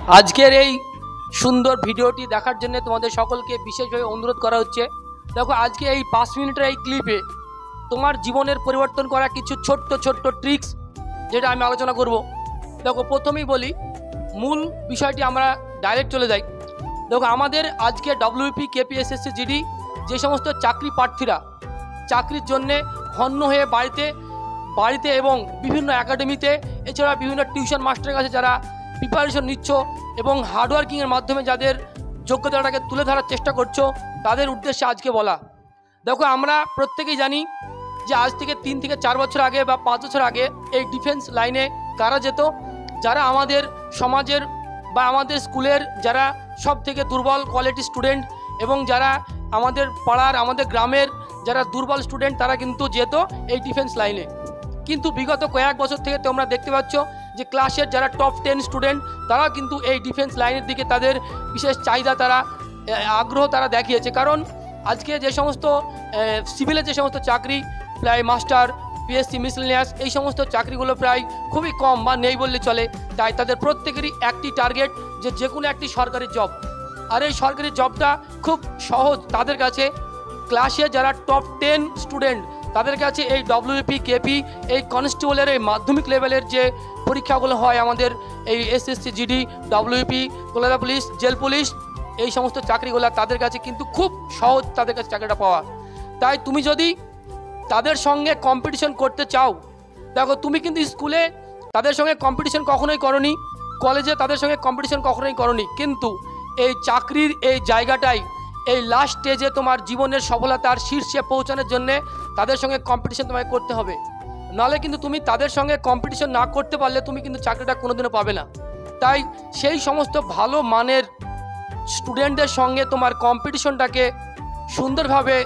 আজকের এই সুন্দর ভিডিওটি দেখার জন্য তোমাদের সকলকে বিশেষভাবে অনুরোধ করা হচ্ছে। দেখো, আজকে এই 5 মিনিটের এই ক্লিপে তোমার জীবনের পরিবর্তন করা কিছু ছোট্ট ছোট্ট ট্রিক্স যেটা আমি আলোচনা করব। দেখো, প্রথমেই বলি, মূল বিষয়টি আমরা ডাইরেক্ট চলে যাই। দেখো, আমাদের আজকে ডব্লিউপি, কেপিএসএসসি, জিডি যে সমস্ত চাকরি প্রার্থীরা চাকরির জন্যে হন্য হয়ে বাড়িতে এবং বিভিন্ন একাডেমিতে, এছাড়া বিভিন্ন টিউশন মাস্টারের কাছে যারা প্রিপারেশন নিচ্ছ এবং হার্ডওয়ার্কিংয়ের মাধ্যমে যাদের যোগ্যতাটাকে তুলে ধরার চেষ্টা করছো, তাদের উদ্দেশ্যে আজকে বলা। দেখো, আমরা প্রত্যেকেই জানি যে আজ থেকে 3 থেকে 4 বছর আগে বা 5 বছর আগে এই ডিফেন্স লাইনে কারা যেত, যারা আমাদের সমাজের বা আমাদের স্কুলের যারা সব থেকে দুর্বল কোয়ালিটি স্টুডেন্ট এবং যারা আমাদের পাড়ার আমাদের গ্রামের যারা দুর্বল স্টুডেন্ট, তারা কিন্তু যেত এই ডিফেন্স লাইনে। কিন্তু বিগত কয়েক বছর থেকে তোমরা দেখতে পাচ্ছ যে ক্লাসের যারা টপ 10 স্টুডেন্ট, তারা কিন্তু এই ডিফেন্স লাইনের দিকে তাদের বিশেষ চাহিদা, তারা আগ্রহ তারা দেখিয়েছে। কারণ আজকে যে সমস্ত সিভিলের যে সমস্ত চাকরি, প্রায় মাস্টার, পিএসসি, মিসেলেনিয়াস, এই সমস্ত চাকরিগুলো প্রায় খুবই কম বা নেই বললে চলে। তাই তাদের প্রত্যেকেরই একটি টার্গেট যে কোনো একটি সরকারি জব। আর এই সরকারি জবটা খুব সহজ তাদের কাছে। ক্লাসে যারা টপ 10 স্টুডেন্ট, তাদের কাছে এই ডব্লিউপি, কেপি, এই কনস্টেবলের এই মাধ্যমিক লেভেলের যে পরীক্ষাগুলো হয় আমাদের এই SSC, GD, WP, Kolkata police, jail police, এই সমস্ত চাকরিগুলো তাদের কাছে কিন্তু খুব সহজ তাদের কাছে চাকরিটা পাওয়া। তাই তুমি যদি তাদের সঙ্গে কম্পিটিশন করতে চাও, দেখো, তুমি কিন্তু স্কুলে তাদের সঙ্গে কম্পিটিশন কখনোই করনি, কলেজে তাদের সঙ্গে কম্পিটিশন কখনোই করনি, কিন্তু এই চাকরির এই জায়গাটাই, এই লাস্ট স্টেজে তোমার জীবনের সফলতার শীর্ষে পৌঁছানোর জন্যে তাদের সঙ্গে কম্পিটিশন তোমায় করতে হবে। নাহলে কিন্তু তুমি তাদের সঙ্গে কম্পিটিশন না করতে পারলে তুমি কিন্তু চাকরিটা কোনোদিনও পাবে না। তাই সেই সমস্ত ভালো মানের স্টুডেন্টদের সঙ্গে তোমার কম্পিটিশনটাকে সুন্দরভাবে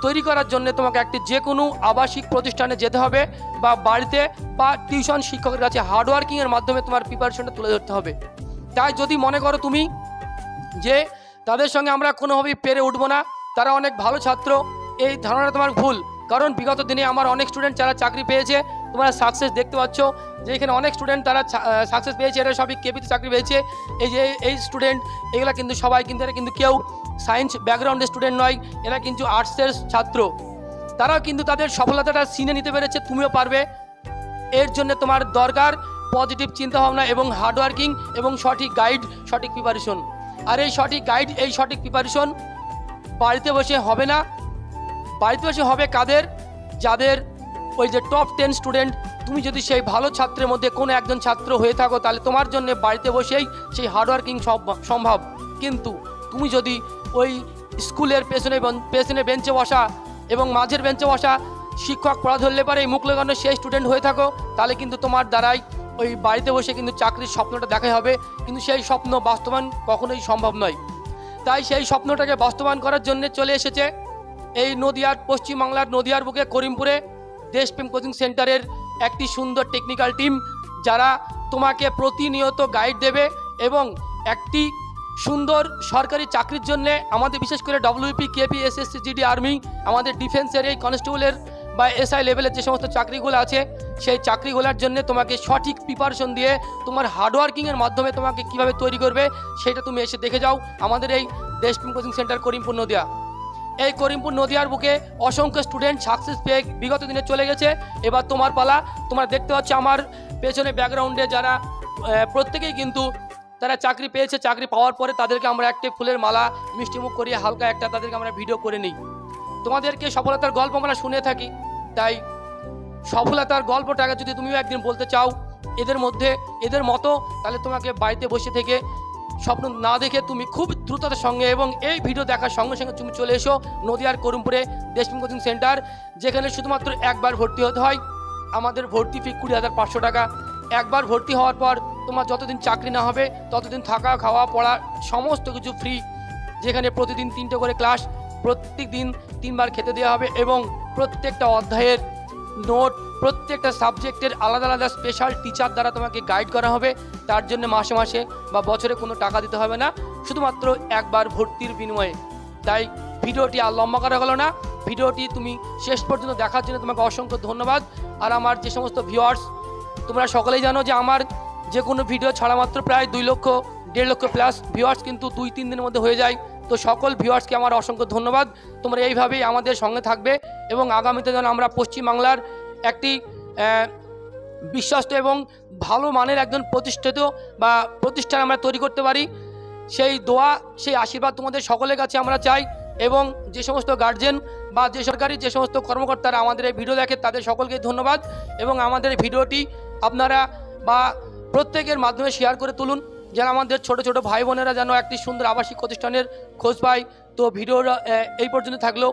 তৈরি করার জন্য তোমাকে একটি যে কোনো আবাসিক প্রতিষ্ঠানে যেতে হবে বা বাড়িতে বা টিউশন শিক্ষকের কাছে হার্ডওয়ার্কিংয়ের মাধ্যমে তোমার প্রিপারেশনটা তুলে ধরতে হবে। তাই যদি মনে করো তুমি যে তাদের সঙ্গে আমরা কোনোভাবেই পেরে উঠবো না, তারা অনেক ভালো ছাত্র, এই ধারণাটা তোমার ভুল। কারণ বিগত দিনে আমার অনেক স্টুডেন্ট যারা চাকরি পেয়েছে, তোমরা সাকসেস দেখতে পাচ্ছ যে এখানে অনেক স্টুডেন্ট তারা সাকসেস পেয়েছে, এরা সবই কেপিতে চাকরি পেয়েছে। এই যে এই স্টুডেন্ট, এগুলা কিন্তু সবাই কিন্তু এরা কিন্তু কেউ সায়েন্স ব্যাকগ্রাউন্ডের স্টুডেন্ট নয়, এরা কিন্তু আর্টসের ছাত্র। তারাও কিন্তু তাদের সফলতাটা চিনে নিতে পেরেছে, তুমিও পারবে। এর জন্য তোমার দরকার পজিটিভ চিন্তাভাবনা এবং হার্ডওয়ার্কিং এবং সঠিক গাইড, সঠিক প্রিপারেশন। আর এই সঠিক গাইড, এই সঠিক প্রিপারেশন বাড়িতে বসে হবে না। বাড়িতে বসে হবে কাদের? যাদের ওই যে টপ 10 স্টুডেন্ট। তুমি যদি সেই ভালো ছাত্রের মধ্যে কোনো একজন ছাত্র হয়ে থাকো, তাহলে তোমার জন্য বাড়িতে বসেই সেই হার্ডওয়ার্কিং সম্ভব। কিন্তু তুমি যদি ওই স্কুলের পেছনে বেঞ্চে বসা এবং মাঝের বেঞ্চে বসা শিক্ষক পড়া ধরলে পারে মুখ লাগানো সেই স্টুডেন্ট হয়ে থাকো, তাহলে কিন্তু তোমার দ্বারাই ওই বাড়িতে বসে কিন্তু চাকরির স্বপ্নটা দেখাই হবে, কিন্তু সেই স্বপ্ন বাস্তবায়ন কখনোই সম্ভব নয়। তাই সেই স্বপ্নটাকে বাস্তবায়ন করার জন্য চলে এসেছে এই নদিয়ার, পশ্চিমবাংলার নদিয়ার বুকে করিমপুরে দেশপ্রেম কোচিং সেন্টারের একটি সুন্দর টেকনিক্যাল টিম, যারা তোমাকে প্রতিনিয়ত গাইড দেবে এবং একটি সুন্দর সরকারি চাকরির জন্য আমাদের বিশেষ করে WP, KP, SSC, GD, army, আমাদের ডিফেন্সের এই কনস্টেবলের বা এসআই লেভেলের যে সমস্ত চাকরিগুলো আছে, সেই চাকরিগুলোর জন্য তোমাকে সঠিক প্রিপারেশন দিয়ে তোমার হার্ডওয়ার্কিংয়ের মাধ্যমে তোমাকে কিভাবে তৈরি করবে সেটা তুমি এসে দেখে যাও আমাদের এই দেশপ্রেম কোচিং সেন্টার করিমপুর নদিয়া। এই করিমপুর নদিয়ার বুকে অসংখ্য স্টুডেন্ট সাকসেস পেয়ে বিগত দিনে চলে গেছে। এবার তোমার পালা। তোমরা দেখতে পাচ্ছ আমার পেছনে ব্যাকগ্রাউন্ডে যারা প্রত্যেকেই কিন্তু তারা চাকরি পেয়েছে। চাকরি পাওয়ার পরে তাদেরকে আমরা একটি ফুলের মালা মিষ্টিমুখ করিয়ে হালকা একটা তাদেরকে আমরা ভিডিও করে নিই। তোমাদেরকে সফলতার গল্প আমরা শুনে থাকি, তাই সফলতার গল্পটাকে যদি তুমিও একদিন বলতে চাও এদের মতো, তাহলে তোমাকে বাড়িতে বসে থেকে স্বপ্ন না দেখে তুমি খুব দ্রুততার সঙ্গে এবং এই ভিডিও দেখার সঙ্গে সঙ্গে তুমি চলে এসো নদিয়ার করিমপুরে দেশপ্রেম কোচিং সেন্টার, যেখানে শুধুমাত্র একবার ভর্তি হতে হয়। আমাদের ভর্তি ফি 20,500 টাকা। একবার ভর্তি হওয়ার পর তোমার যতদিন চাকরি না হবে ততদিন থাকা, খাওয়া, পড়া সমস্ত কিছু ফ্রি। যেখানে প্রতিদিন 3টে করে ক্লাস, প্রত্যেক দিন 3 বার খেতে দেওয়া হবে এবং প্রত্যেকটা অধ্যায়ের নোট, প্রত্যেকটা সাবজেক্টের আলাদা আলাদা স্পেশাল টিচার দ্বারা তোমাকে গাইড করা হবে। তার জন্য মাসে মাসে বা বছরে কোনো টাকা দিতে হবে না, শুধুমাত্র একবার ভর্তির বিনিময়ে। তাই ভিডিওটি আর লম্বা করা গেল না, ভিডিওটি তুমি শেষ পর্যন্ত দেখার জন্য তোমাকে অসংখ্য ধন্যবাদ। আর আমার যে সমস্ত ভিউয়ার্স, তোমরা সকলেই জানো যে আমার যে কোনো ভিডিও ছাড়া মাত্র প্রায় 2 লক্ষ 1.5 লক্ষ প্লাস ভিউয়ার্স কিন্তু 2-3 দিনের মধ্যে হয়ে যায়। তো সকল ভিউয়ার্সকে আমার অসংখ্য ধন্যবাদ। তোমরা এইভাবেই আমাদের সঙ্গে থাকবে এবং আগামীতে যেন আমরা পশ্চিমবাংলার একটি বিশ্বস্ত এবং ভালো মানের একজন প্রতিষ্ঠান আমরা তৈরি করতে পারি, সেই দোয়া সেই আশীর্বাদ তোমাদের সকলের কাছে আমরা চাই। এবং যে সমস্ত গার্জেন বা যে সরকারি যে সমস্ত কর্মকর্তারা আমাদের এই ভিডিও দেখে তাদের সকলকে ধন্যবাদ। এবং আমাদের এই ভিডিওটি আপনারা বা প্রত্যেকের মাধ্যমে শেয়ার করে তুলুন, যেন আমাদের ছোট ছোট ভাই বোনেরা যেন একটি সুন্দর আবাসিক প্রতিষ্ঠানের খোঁজ পায়। তো ভিডিওটা এই পর্যন্ত থাকলো।